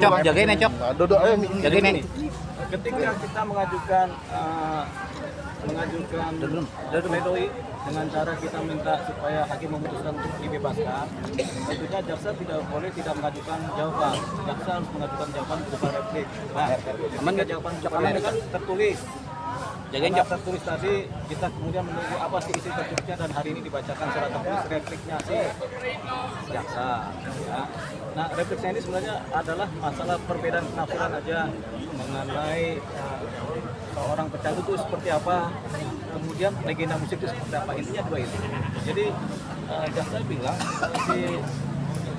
Cok, jagain ya, Cok. Duduk ayo, Jagain ini. Ketika kita mengajukan pledoi dengan cara kita minta supaya hakim memutuskan untuk dibebaskan, tentunya jaksa tidak boleh tidak mengajukan jawaban. Jaksa harus mengajukan jawaban berupa replik. Nah, aman nggak jawaban ini kan tertulis. Jagain, Karena Cok. tertulis tadi, kita kemudian menunggu apa sih isi tertulisnya, dan hari ini dibacakan secara tertulis repliknya sih jaksa. Ya. Nah, repliknya ini sebenarnya adalah masalah perbedaan penafsiran aja mengenai seorang pecandu itu seperti apa, kemudian legenda musik itu seperti apa, intinya dua itu. Jadi jaksa bilang si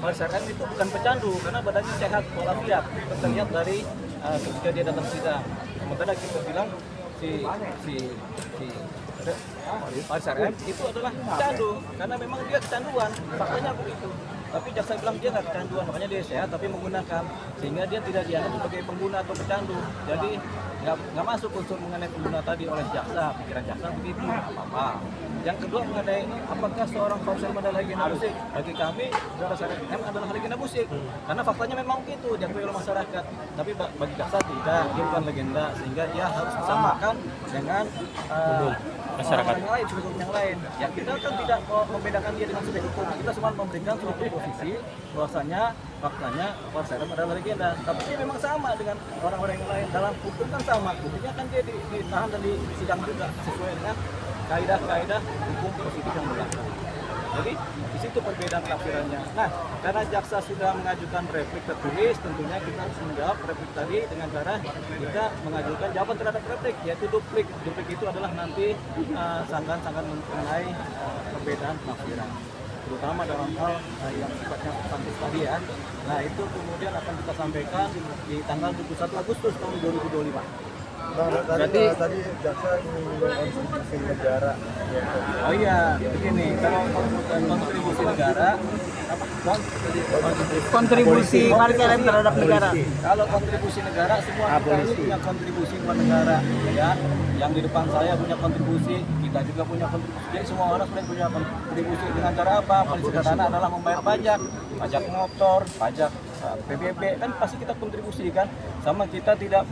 Faris RM itu bukan pecandu karena badannya sehat walafiat, terlihat dari ketika dia datang sidang. Sementara kita bilang si Faris RM itu adalah pecandu karena memang dia kecanduan, faktanya begitu. Tapi jaksa bilang dia nggak kecanduan, makanya dia sehat tapi menggunakan, sehingga dia tidak dianggap sebagai pengguna atau pecandu. Jadi nggak masuk unsur mengenai pengguna tadi oleh jaksa, pikiran jaksa begitu, apa-apa. Yang kedua mengenai apakah seorang Faris RM adalah legenda musik, bagi kami Faris RM adalah legenda musik karena faktanya memang begitu diakui oleh masyarakat. Tapi bagi jaksa tidak, dia bukan legenda, sehingga dia harus disamakan dengan masyarakat yang lain, subjek yang lain. Ya kita kan tidak membedakan dia dengan subjek hukum, kita cuma memberikan suatu posisi bahwasanya faktanya Faris RM adalah legenda. Tapi dia memang sama dengan orang-orang yang lain, dalam hukum kan sama, buktinya kan dia ditahan dan disidang juga sesuai dengan kaidah-kaidah hukum positif yang berlaku. Jadi di situ perbedaan tafsirannya. Nah, karena jaksa sudah mengajukan replik tertulis, tentunya kita harus menjawab replik tadi dengan cara kita mengajukan jawaban terhadap replik, yaitu duplik. Duplik itu adalah nanti sanggahan-sanggahan mengenai perbedaan tafsiran, terutama dalam hal yang sifatnya substantif tadi ya. Nah, itu kemudian akan kita sampaikan di tanggal 21 Agustus tahun 2025. Berarti tadi jaksa ingin kontribusi negara. Oh iya, begini, kalau kontribusi negara, kontribusi Faris RM terhadap negara. Kalau kontribusi negara, semua kita ini punya kontribusi buat negara, ya. Yang di depan saya punya kontribusi, kita juga punya kontribusi. Jadi semua orang sebenarnya punya kontribusi dengan cara apa? Paling sederhana adalah membayar pajak, pajak motor, pajak PBB, kan pasti kita kontribusi kan. Sama kita tidak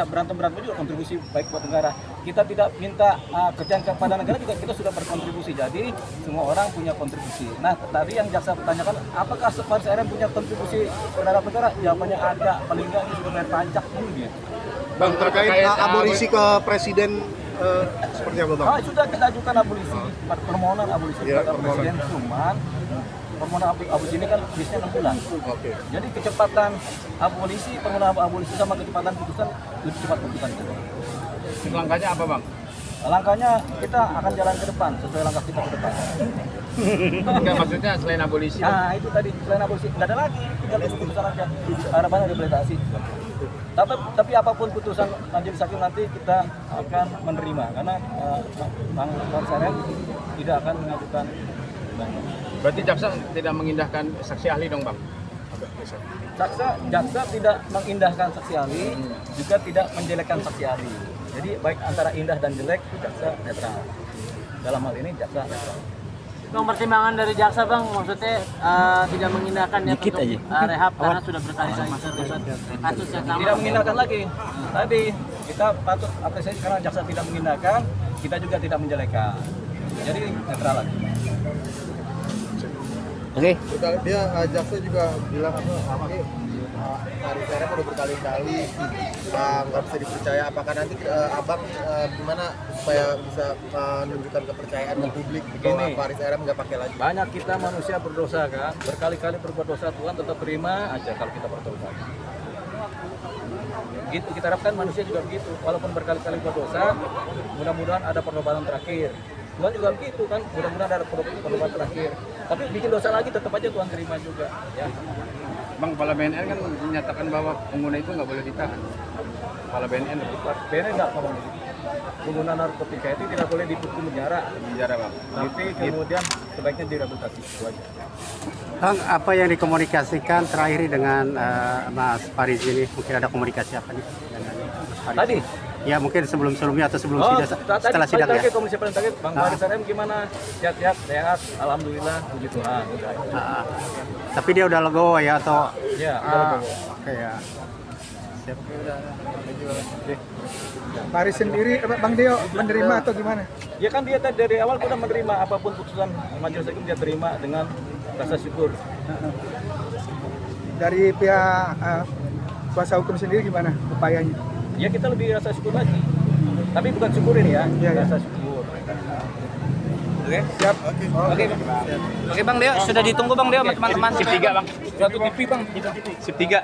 berantem juga kontribusi baik buat negara. Kita tidak minta kerjaan kepada negara juga, kita sudah berkontribusi. Jadi semua orang punya kontribusi. Nah, tadi yang jaksa pertanyakan, apakah Faris RM punya kontribusi terhadap negara? Jawabannya ada, paling enggak dia sudah bayar pajak gitu. Bang, terkait abolisi ke presiden seperti apa, Bang? Sudah kita ajukan abolisi, permohonan abolisi kepada presiden, cuman permohonan abolisi ini kan biasanya 6 bulan. Oke. Jadi kecepatan abolisi, permohonan abolisi sama kecepatan putusan lebih cepat putusan itu. Langkahnya apa, Bang? Langkahnya kita akan jalan ke depan sesuai langkah kita ke depan. Enggak, maksudnya selain abolisi. Nah, itu tadi selain abolisi nggak ada lagi, tinggal tunggu putusan aja. Harapannya rehabilitasi. Tapi apapun putusan majelis hakim nanti kita akan menerima karena Bang Faris RM tidak akan mengajukan. Berarti jaksa tidak mengindahkan saksi ahli dong, Bang? Jaksa tidak mengindahkan saksi ahli, juga tidak menjelekkan saksi ahli. Jadi baik antara indah dan jelek, jaksa netral. Dalam hal ini jaksa netral. Bang, pertimbangan dari jaksa, Bang, maksudnya tidak mengindahkan ya untuk rehab karena sudah berkali-kali kasus yang sama. Tidak mengindahkan lagi. Tadi kita patut apresiasi karena jaksa tidak mengindahkan, kita juga tidak menjelekkan. Jadi netral lagi. Oke. Dia jaksa juga bilang ini Faris RM udah berkali-kali nggak bisa dipercaya. Apakah nanti abang gimana supaya bisa menunjukkan kepercayaan ke publik bahwa Faris RM nggak pakai lagi? Banyak kita manusia berdosa kan, berkali-kali berbuat dosa, Tuhan tetap terima aja kalau kita bertobat. Gitu kita harapkan manusia juga begitu, walaupun berkali-kali berbuat dosa, mudah-mudahan ada pertobatan terakhir. Tuhan juga begitu kan, mudah-mudahan ada pertobatan terakhir. Tapi bikin dosa lagi tetap aja Tuhan terima juga, ya. Bang, Kepala BNN kan menyatakan bahwa pengguna itu nggak boleh ditahan. Kepala BNN nggak ngomong gitu. Pengguna narkotika itu tidak boleh dihukum penjara, Bang. tapi kemudian sebaiknya direhabilitasi, itu aja. Bang, apa yang dikomunikasikan terakhir dengan Mas Faris ini? Mungkin ada komunikasi apa nih dengan Mas Faris? Tadi Ya mungkin sebelum-sebelumnya atau sebelum Oh, sidang, setelah sidang balik ya. lagi Komisi Paling Sakit, Bang Faris RM gimana? Sehat, alhamdulillah, puji Tuhan. Udah. Ah, tapi dia udah legowo ya atau? Ya, Oke ya. Siap. Faris sendiri, Bang Deo menerima atau gimana? ya kan dia tadi dari awal udah menerima apapun putusan majelis hakim dia terima dengan rasa syukur. Dari pihak kuasa hukum sendiri gimana upayanya? Ya kita lebih rasa syukur lagi. Tapi bukan syukurin ya, Iya, iya. rasa syukur. Oke. Siap. Oke Bang Deo, sudah ditunggu Bang Deo sama teman-teman. Sip 3 Bang. Suatu TV Bang. Sip 3.